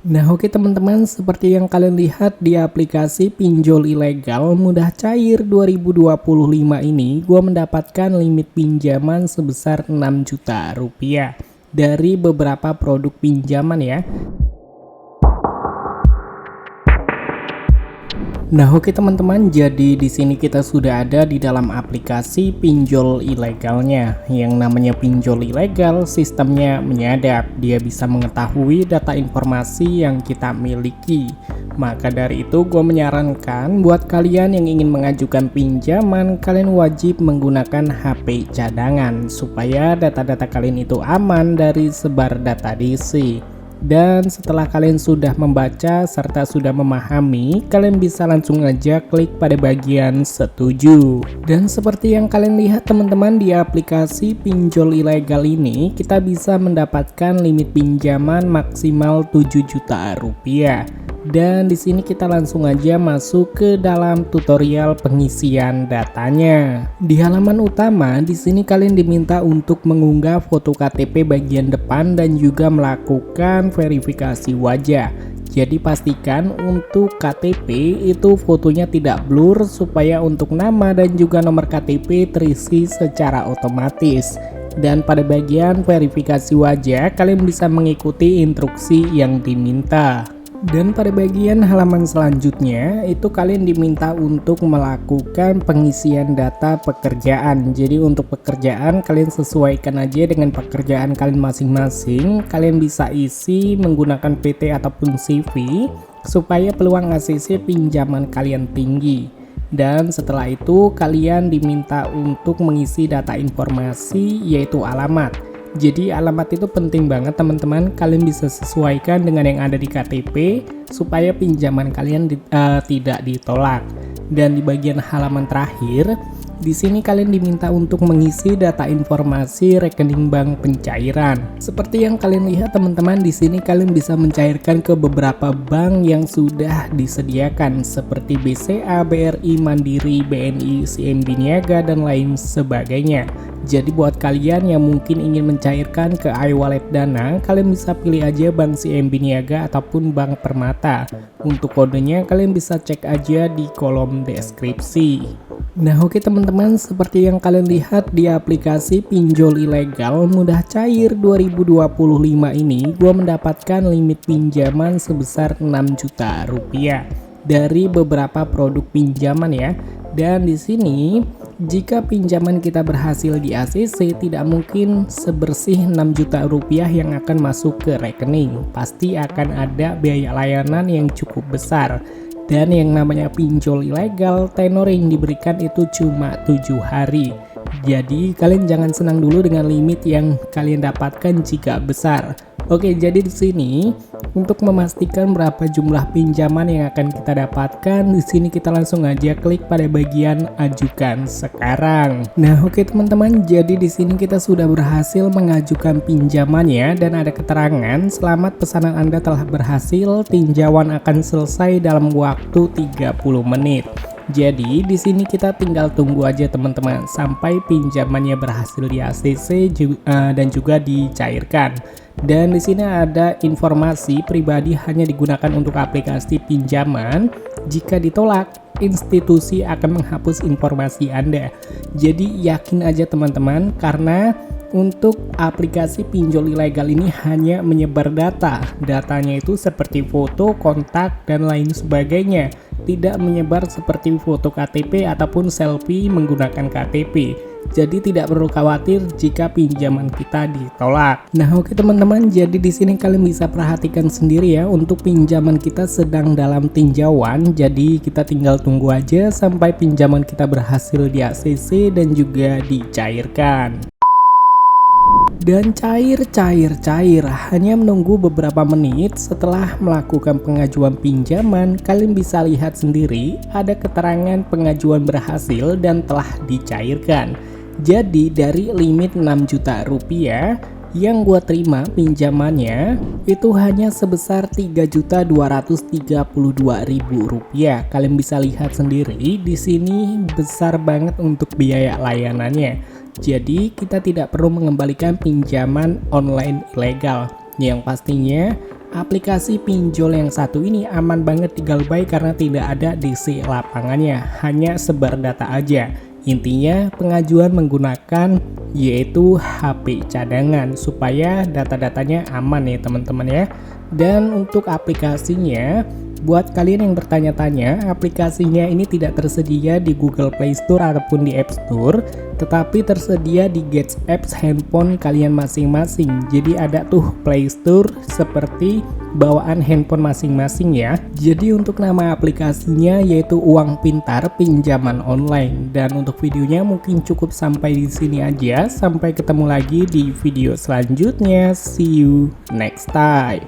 Nah oke teman-teman, seperti yang kalian lihat di aplikasi pinjol ilegal mudah cair 2025 ini, gua mendapatkan limit pinjaman sebesar 6 juta rupiah dari beberapa produk pinjaman ya. Nah oke teman-teman, jadi di sini kita sudah ada di dalam aplikasi pinjol ilegalnya. Yang namanya pinjol ilegal, sistemnya menyadap, dia bisa mengetahui data informasi yang kita miliki. Maka dari itu gue menyarankan buat kalian yang ingin mengajukan pinjaman, kalian wajib menggunakan HP cadangan supaya data-data kalian itu aman dari sebar data DC. Dan setelah kalian sudah membaca serta sudah memahami, kalian bisa langsung aja klik pada bagian setuju. Dan seperti yang kalian lihat teman-teman, di aplikasi pinjol ilegal ini kita bisa mendapatkan limit pinjaman maksimal 7 juta rupiah. Dan di sini kita langsung aja masuk ke dalam tutorial pengisian datanya. Di halaman utama, di sini kalian diminta untuk mengunggah foto KTP bagian depan dan juga melakukan verifikasi wajah. Jadi pastikan untuk KTP itu fotonya tidak blur supaya untuk nama dan juga nomor KTP terisi secara otomatis. Dan pada bagian verifikasi wajah, kalian bisa mengikuti instruksi yang diminta. Dan pada bagian halaman selanjutnya itu kalian diminta untuk melakukan pengisian data pekerjaan. Jadi untuk pekerjaan kalian sesuaikan aja dengan pekerjaan kalian masing-masing. Kalian bisa isi menggunakan PT ataupun CV supaya peluang ACC pinjaman kalian tinggi. Dan setelah itu kalian diminta untuk mengisi data informasi yaitu alamat. Jadi alamat itu penting banget teman-teman, kalian bisa sesuaikan dengan yang ada di KTP supaya pinjaman kalian tidak ditolak. Dan di bagian halaman terakhir, di sini kalian diminta untuk mengisi data informasi rekening bank pencairan. Seperti yang kalian lihat teman-teman, di sini kalian bisa mencairkan ke beberapa bank yang sudah disediakan seperti BCA, BRI, Mandiri, BNI, CIMB Niaga dan lain sebagainya. Jadi buat kalian yang mungkin ingin mencairkan ke iWallet Dana, kalian bisa pilih aja Bank CIMB Niaga ataupun Bank Permata. Untuk kodenya kalian bisa cek aja di kolom deskripsi. Nah oke teman-teman, seperti yang kalian lihat di aplikasi pinjol ilegal mudah cair 2025 ini, gue mendapatkan limit pinjaman sebesar 6 juta rupiah dari beberapa produk pinjaman ya. Dan di sini jika pinjaman kita berhasil di ACC, tidak mungkin sebersih 6 juta rupiah yang akan masuk ke rekening. Pasti akan ada biaya layanan yang cukup besar. Dan yang namanya pinjol ilegal, tenor yang diberikan itu cuma 7 hari. Jadi kalian jangan senang dulu dengan limit yang kalian dapatkan jika besar. Oke, jadi di sini untuk memastikan berapa jumlah pinjaman yang akan kita dapatkan, di sini kita langsung aja klik pada bagian ajukan sekarang. Nah, oke teman-teman, jadi di sini kita sudah berhasil mengajukan pinjamannya dan ada keterangan selamat pesanan Anda telah berhasil, tinjauan akan selesai dalam waktu 30 menit. Jadi di sini kita tinggal tunggu aja teman-teman sampai pinjamannya berhasil di ACC dan juga dicairkan. Dan di sini ada informasi pribadi hanya digunakan untuk aplikasi pinjaman. Jika ditolak, institusi akan menghapus informasi Anda. Jadi yakin aja teman-teman, karena untuk aplikasi pinjol ilegal ini hanya menyebar data. Datanya itu seperti foto, kontak, dan lain sebagainya. Tidak menyebar seperti foto KTP ataupun selfie menggunakan KTP. Jadi tidak perlu khawatir jika pinjaman kita ditolak. Nah oke teman-teman, jadi di sini kalian bisa perhatikan sendiri ya, untuk pinjaman kita sedang dalam tinjauan. Jadi kita tinggal tunggu aja sampai pinjaman kita berhasil di ACC dan juga dicairkan. Dan cair, hanya menunggu beberapa menit setelah melakukan pengajuan pinjaman. Kalian bisa lihat sendiri ada keterangan pengajuan berhasil dan telah dicairkan. Jadi dari limit 6 juta rupiah yang gua terima pinjamannya itu hanya sebesar Rp3.232.000. Kalian bisa lihat sendiri di sini besar banget untuk biaya layanannya. Jadi kita tidak perlu mengembalikan pinjaman online ilegal. Yang pastinya Aplikasi pinjol yang satu ini aman banget digalbay karena tidak ada DC lapangannya, hanya sebar data aja. Intinya pengajuan menggunakan yaitu HP cadangan supaya data-datanya aman ya teman-teman ya. Dan untuk aplikasinya, buat kalian yang bertanya-tanya, aplikasinya ini tidak tersedia di Google Play Store ataupun di App Store, tetapi tersedia di Get Apps handphone kalian masing-masing. Jadi ada tuh Play Store seperti bawaan handphone masing-masing ya. Jadi untuk nama aplikasinya yaitu Uang Pintar Pinjaman Online. Dan untuk videonya mungkin cukup sampai di sini aja. Sampai ketemu lagi di video selanjutnya. See you next time.